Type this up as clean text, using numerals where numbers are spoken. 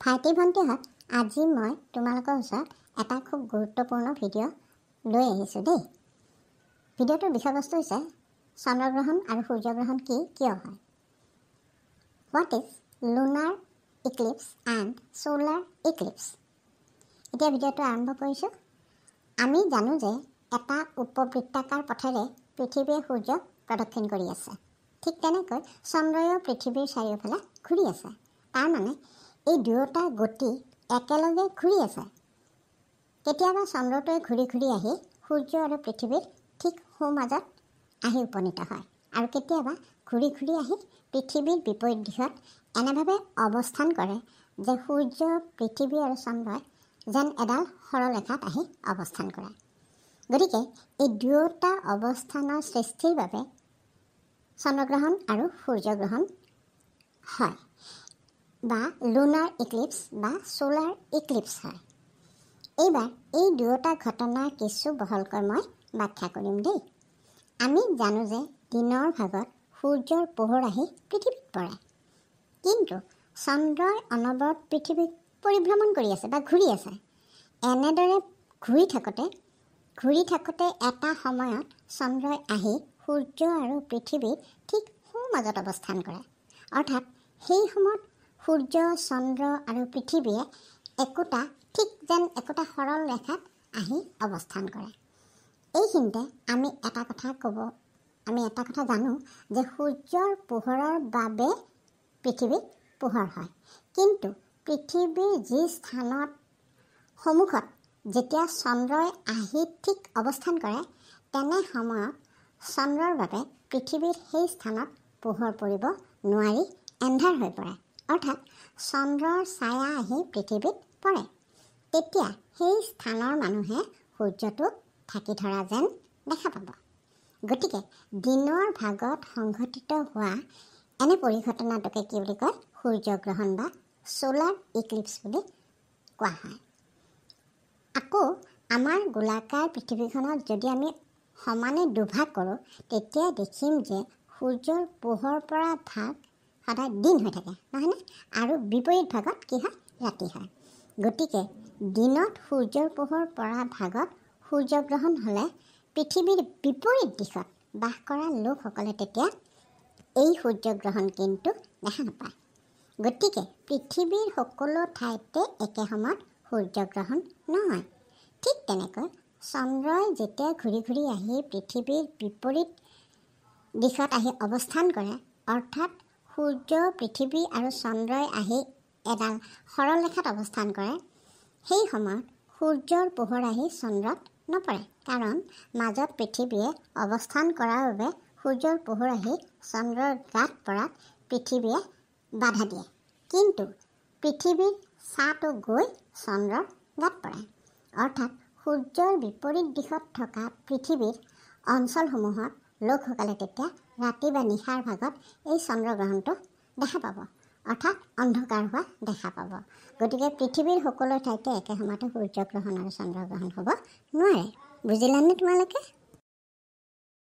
ভাইটি ভণ্টিহঁত, আজি মই তোমালোকৰ ওচৰত এটা খুব গুৰুত্বপূৰ্ণ ভিডিঅ' লৈ আহিছোঁ দেই। ভিডিঅ'টোৰ বিষয়বস্তু হৈছে চন্দ্ৰগ্ৰহণ আৰু সূৰ্যগ্ৰহণ কি, কিয় হয়। What is lunar eclipse and solar eclipse. এতিয়া ভিডিঅ'টো আৰম্ভ কৰিছোঁ। আমি জানো যে এটা উপবৃত্তাকাৰ পথেৰে পৃথিৱীয়ে সূৰ্যক প্ৰদক্ষিণ কৰি আছে। ঠিক তেনেকৈ চন্দ্ৰয়ো পৃথিৱীৰ চাৰিওফালে ঘূৰি আছে। তাৰমানে এই দুয়োটা গতি একেলগে ঘূৰি আছে। কেতিয়াবা চন্দ্ৰটোৱে ঘূৰি ঘূৰি আহি সূৰ্য আৰু পৃথিৱীৰ ঠিক সোঁমাজত আহি উপনীত হয়, আৰু কেতিয়াবা ঘূৰি ঘূৰি আহি পৃথিৱীৰ বিপৰীত দিশত এনেভাৱে অৱস্থান কৰে যে সূৰ্য, পৃথিৱী আৰু চন্দ্ৰই যেন এডাল সৰলৰেখাত আহি অৱস্থান কৰে। গতিকে এই দুয়োটা অৱস্থানৰ সৃষ্টিৰ বাবে চন্দ্ৰগ্ৰহণ আৰু সূৰ্যগ্ৰহণ হয়, বা লুনাৰ ইক্লিপছ বা ছ'লাৰ ইক্লিপছ হয়। এইবাৰ এই দুয়োটা ঘটনাৰ কিছু বহলকৈ মই ব্যাখ্যা কৰিম দেই। আমি জানো যে দিনৰ ভাগত সূৰ্যৰ পোহৰ আহি পৃথিৱীত পৰে, কিন্তু চন্দ্ৰই অনবৰত পৃথিৱীক পৰিভ্ৰমণ কৰি আছে বা ঘূৰি আছে। এনেদৰে ঘূৰি থাকোঁতে এটা সময়ত চন্দ্ৰই আহি সূৰ্য আৰু পৃথিৱীৰ ঠিক সোঁমাজত অৱস্থান কৰে। অৰ্থাৎ সেই সময়ত সূৰ্য, চন্দ্ৰ আৰু পৃথিৱীয়ে একোটা সৰল ৰেখাত আহি অৱস্থান কৰে। এইখিনিতে আমি এটা কথা জানো যে সূৰ্যৰ পোহৰৰ বাবে পৃথিৱীত পোহৰ হয়, কিন্তু পৃথিৱীৰ যি স্থানত সন্মুখত যেতিয়া চন্দ্ৰই আহি ঠিক অৱস্থান কৰে, তেনে সময়ত চন্দ্ৰৰ বাবে পৃথিৱীৰ সেই স্থানত পোহৰ পৰিব নোৱাৰি এন্ধাৰ হৈ পৰে। অৰ্থাৎ চন্দ্ৰৰ ছায়া আহি পৃথিৱীত পৰে। তেতিয়া সেই স্থানৰ মানুহে সূৰ্যটোক ঢাকি ধৰা যেন দেখা পাব। গতিকে দিনৰ ভাগত সংঘটিত হোৱা এনে পৰিঘটনাটোকে কি বুলি কয়? সূৰ্যগ্ৰহণ বা ছ'লাৰ ইক্লিপছ বুলি কোৱা হয়। আকৌ আমাৰ গোলাকাৰ পৃথিৱীখনত যদি আমি সমানে দুভাগ কৰোঁ, তেতিয়া দেখিম যে সূৰ্যৰ পোহৰ পৰা ভাগ সদায় দিন হৈ থাকে, নহয়নে? আৰু বিপৰীত ভাগত কি হয়? ৰাতি হয়। গতিকে দিনত সূৰ্যৰ পোহৰ পৰা ভাগত সূৰ্যগ্ৰহণ হ'লে পৃথিৱীৰ বিপৰীত দিশত বাস কৰা লোকসকলে তেতিয়া এই সূৰ্যগ্ৰহণ কিন্তু দেখা নাপায়। গতিকে পৃথিৱীৰ সকলো ঠাইতে একে সময়ত সূৰ্যগ্ৰহণ নহয়। ঠিক তেনেকৈ চন্দ্ৰই যেতিয়া ঘূৰি ঘূৰি আহি পৃথিৱীৰ বিপৰীত দিশত আহি অৱস্থান কৰে, অৰ্থাৎ সূৰ্য, পৃথিৱী আৰু চন্দ্ৰই আহি এডাল সৰল ৰেখাত অৱস্থান কৰে, সেই সময়ত সূৰ্যৰ পোহৰ আহি চন্দ্ৰত নপৰে, কাৰণ মাজত পৃথিৱীয়ে অৱস্থান কৰাৰ বাবে সূৰ্যৰ পোহৰ আহি চন্দ্ৰৰ গাত পৰাত পৃথিৱীয়ে বাধা দিয়ে। কিন্তু পৃথিৱীৰ ছাঁটো গৈ চন্দ্ৰৰ গাত পৰে। অৰ্থাৎ সূৰ্যৰ বিপৰীত দিশত থকা পৃথিৱীৰ অঞ্চলসমূহত লোকসকলে তেতিয়া ৰাতি বা নিশাৰ ভাগত এই চন্দ্ৰগ্ৰহণটো দেখা পাব, অৰ্থাৎ অন্ধকাৰ হোৱা দেখা পাব। গতিকে পৃথিৱীৰ সকলো ঠাইতে একে সময়তে সূৰ্যগ্ৰহণ আৰু চন্দ্ৰগ্ৰহণ হ'ব নোৱাৰে। বুজিলানে তোমালোকে?